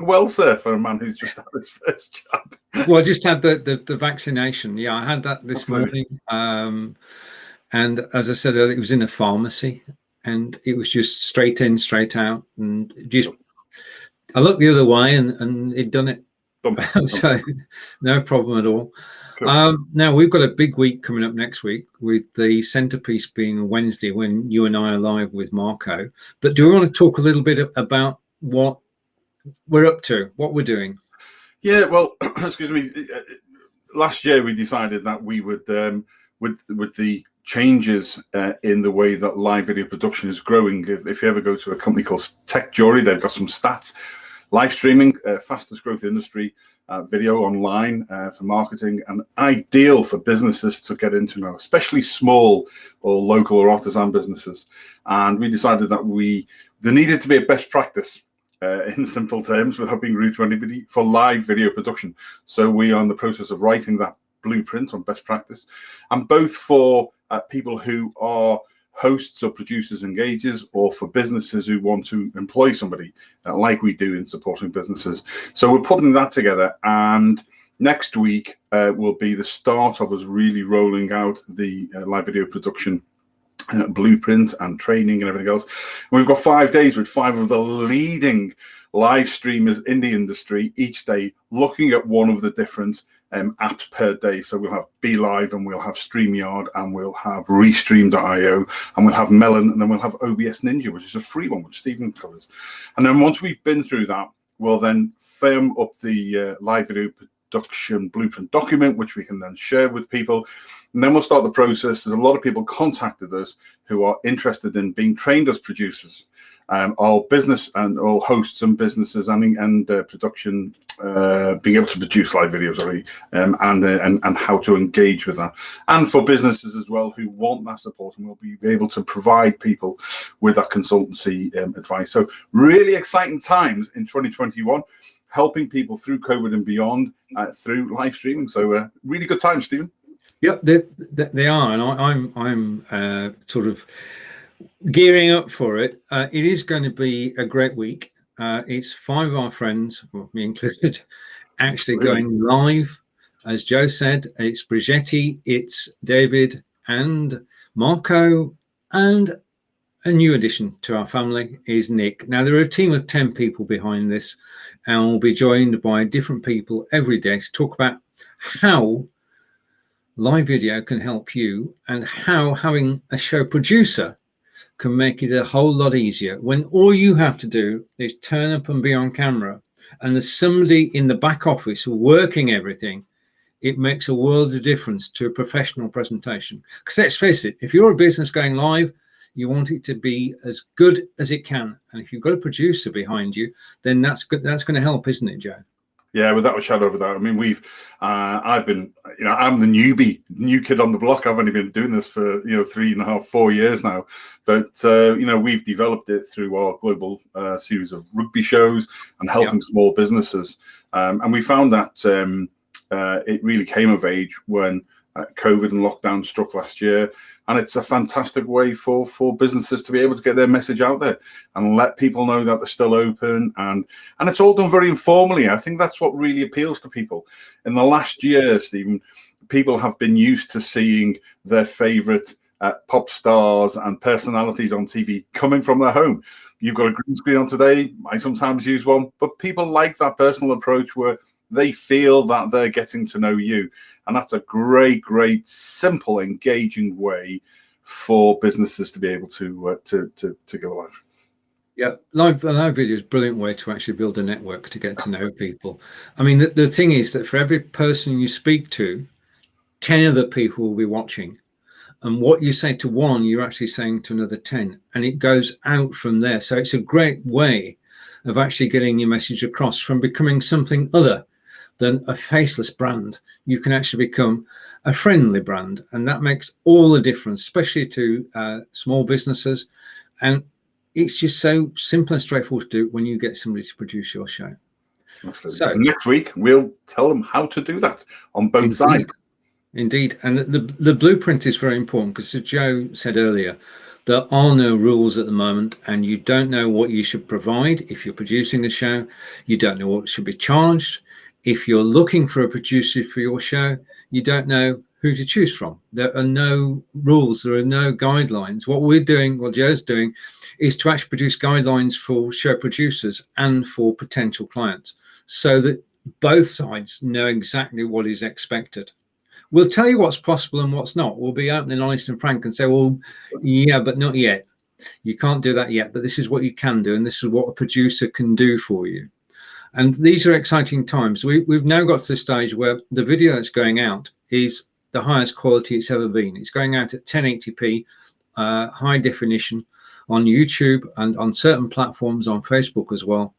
well, sir, for a man who's just had his first jab. Well, I just had the vaccination. Yeah, I had that this Absolutely. morning. And as I said earlier, it was in a pharmacy, and it was just straight in, straight out, and just I looked the other way, and it'd done it. So no problem at all. Cool. Now we've got a big week coming up next week, with the centerpiece being Wednesday when you and I are live with Marco. But do we want to talk a little bit about what we're up to, what we're doing? Yeah, well, excuse me. Last year we decided that we would, with the changes in the way that live video production is growing. If you ever go to a company called Tech Jury, they've got some stats. Live streaming, fastest growth industry, video online for marketing, and ideal for businesses to get into now, especially small or local or artisan businesses. And we decided that there needed to be a best practice, in simple terms, without being rude to anybody, for live video production. So we are in the process of writing that blueprint on best practice, and both for people who are hosts or producers, engagers, or for businesses who want to employ somebody, like we do in supporting businesses. So we're putting that together, and next week will be the start of us really rolling out the live video production blueprint and training and everything else. And we've got 5 days with 5 of the leading live streamers in the industry each day, looking at one of the different apps per day. So we'll have BeLive, and we'll have StreamYard, and we'll have Restream.io, and we'll have Melon, and then we'll have OBS.Ninja, which is a free one, which Stephen covers. And then once we've been through that, we'll then firm up the live video production blueprint document, which we can then share with people. And then we'll start the process. There's a lot of people contacted us who are interested in being trained as producers, or business and or hosts and businesses and production, being able to produce live videos already, and how to engage with that. And for businesses as well who want that support, and we'll be able to provide people with that consultancy advice. So really exciting times in 2021, helping people through COVID and beyond through live streaming. So really good times, Stephen. Yep, they are, and I'm sort of gearing up for it. It is going to be a great week. It's 5 of our friends, well, me included, actually going live. As Joe said, it's Bridgetti, it's David and Marco, and a new addition to our family is Nick. Now, there are a team of 10 people behind this, and we'll be joined by different people every day to talk about how live video can help you, and how having a show producer can make it a whole lot easier when all you have to do is turn up and be on camera, and there's somebody in the back office working everything. It makes a world of difference to a professional presentation. Because let's face it, if you're a business going live, you want it to be as good as it can, and if you've got a producer behind you, then that's good. That's going to help, isn't it, Joe? Yeah, without a shadow of a doubt. I mean, I've been, I'm the new kid on the block. I've only been doing this for, 3.5, 4 years now. But, we've developed it through our global series of rugby shows and helping small businesses. And we found that it really came of age when COVID and lockdown struck last year. And it's a fantastic way for businesses to be able to get their message out there and let people know that they're still open. And it's all done very informally. I think that's what really appeals to people. In the last year, Stephen, people have been used to seeing their favorite pop stars and personalities on TV coming from their home. You've got a green screen on today. I sometimes use one, but people like that personal approach where they feel that they're getting to know you. And that's a great, simple, engaging way for businesses to be able to go live. Yeah, live video is a brilliant way to actually build a network to get to know people. I mean, the thing is that for every person you speak to, 10 other people will be watching. And what you say to one, you're actually saying to another 10. And it goes out from there. So it's a great way of actually getting your message across, from becoming something other than a faceless brand. You can actually become a friendly brand, and that makes all the difference, especially to small businesses. And it's just so simple and straightforward to do when you get somebody to produce your show. Absolutely. So next week we'll tell them how to do that on both sides. Indeed, and the blueprint is very important, because as Joe said earlier, There are no rules at the moment, and you don't know what you should provide if you're producing the show. You don't know what should be charged. If you're looking for a producer for your show, you don't know who to choose from. There are no rules, there are no guidelines. What we're doing, what Joe's doing, is to actually produce guidelines for show producers and for potential clients, so that both sides know exactly what is expected. We'll tell you what's possible and what's not. We'll be open and honest and frank and say, well, yeah, but not yet. You can't do that yet, but this is what you can do, and this is what a producer can do for you. And these are exciting times. We've now got to the stage where the video that's going out is the highest quality it's ever been. It's going out at 1080p, high definition on YouTube and on certain platforms, on Facebook as well.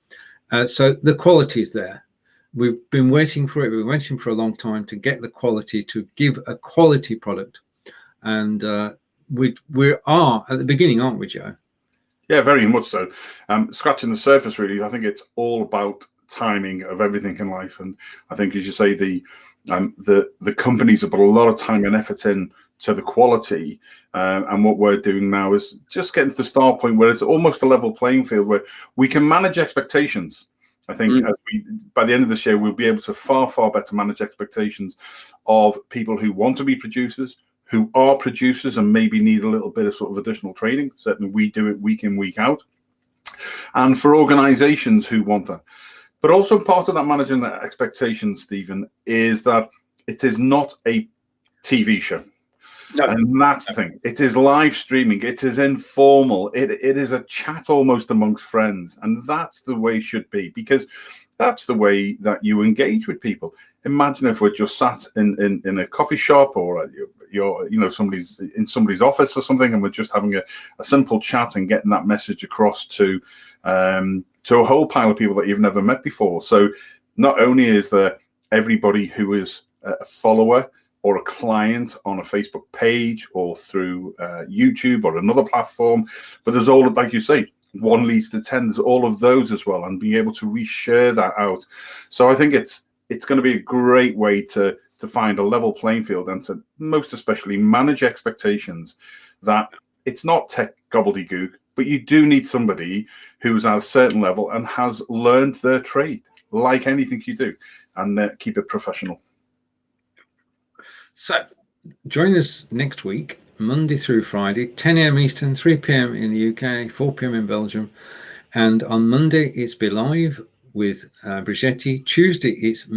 So the quality is there. We've been waiting for it. We've been waiting for a long time to get the quality, to give a quality product. And we are at the beginning, aren't we, Joe? Yeah, very much so. Scratching the surface, really. I think it's all about timing of everything in life. And I think, as you say, the companies have put a lot of time and effort in to the quality. And what we're doing now is just getting to the start point where it's almost a level playing field where we can manage expectations. I think by the end of this year, we'll be able to far, far better manage expectations of people who want to be producers, who are producers and maybe need a little bit of sort of additional training. Certainly we do it week in, week out. And for organizations who want that. But also part of that managing that expectations, Stephen, is that it is not a TV show. No. And that's the thing. It is live streaming. It is informal. It is a chat almost amongst friends. And that's the way it should be, because that's the way that you engage with people. Imagine if we're just sat in a coffee shop, or somebody's in somebody's office or something, and we're just having a simple chat and getting that message across to a whole pile of people that you've never met before. So not only is there everybody who is a follower or a client on a Facebook page or through YouTube or another platform, but there's all, like you say, one leads to 10. There's all of those as well, and being able to reshare that out. So I think it's going to be a great way to find a level playing field, and to most especially manage expectations that it's not tech gobbledygook, but you do need somebody who's at a certain level and has learned their trade, like anything you do, and keep it professional. So join us next week, Monday through Friday, 10 a.m. Eastern, 3 p.m. in the UK, 4 p.m. in Belgium. And on Monday, it's Be Live with Bridgetti. Tuesday, it's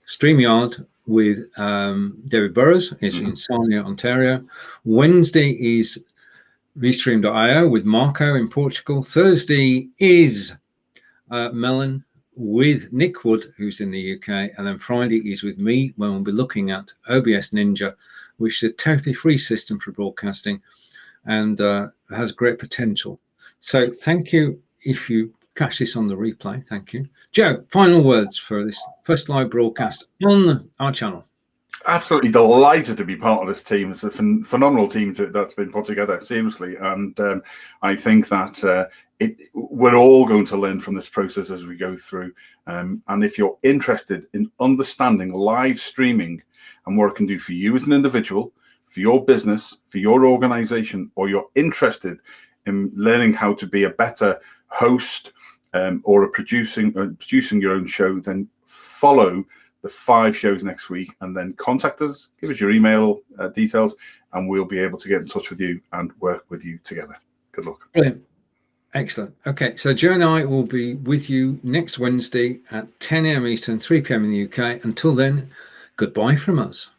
StreamYard with David Burrows. It's in Sarnia, Ontario. Wednesday is Restream.io with Marco in Portugal. Thursday is Melon with Nick Wood, who's in the UK, and then Friday is with me, when we'll be looking at OBS.Ninja, which is a totally free system for broadcasting, and has great potential. So thank you if you catch this on the replay. Thank you. Joe, final words for this first live broadcast on our channel. Absolutely delighted to be part of this team. It's a phenomenal team that's been put together, seriously. And I think that we're all going to learn from this process as we go through. And if you're interested in understanding live streaming and what it can do for you as an individual, for your business, for your organization, or you're interested in learning how to be a better host or producing your own show, then follow the 5 shows next week, and then contact us, give us your email details, and we'll be able to get in touch with you and work with you together. Good luck. Brilliant. Excellent. Okay, so Joe and I will be with you next Wednesday at 10 a.m. Eastern, 3 p.m. in the UK. Until then, goodbye from us.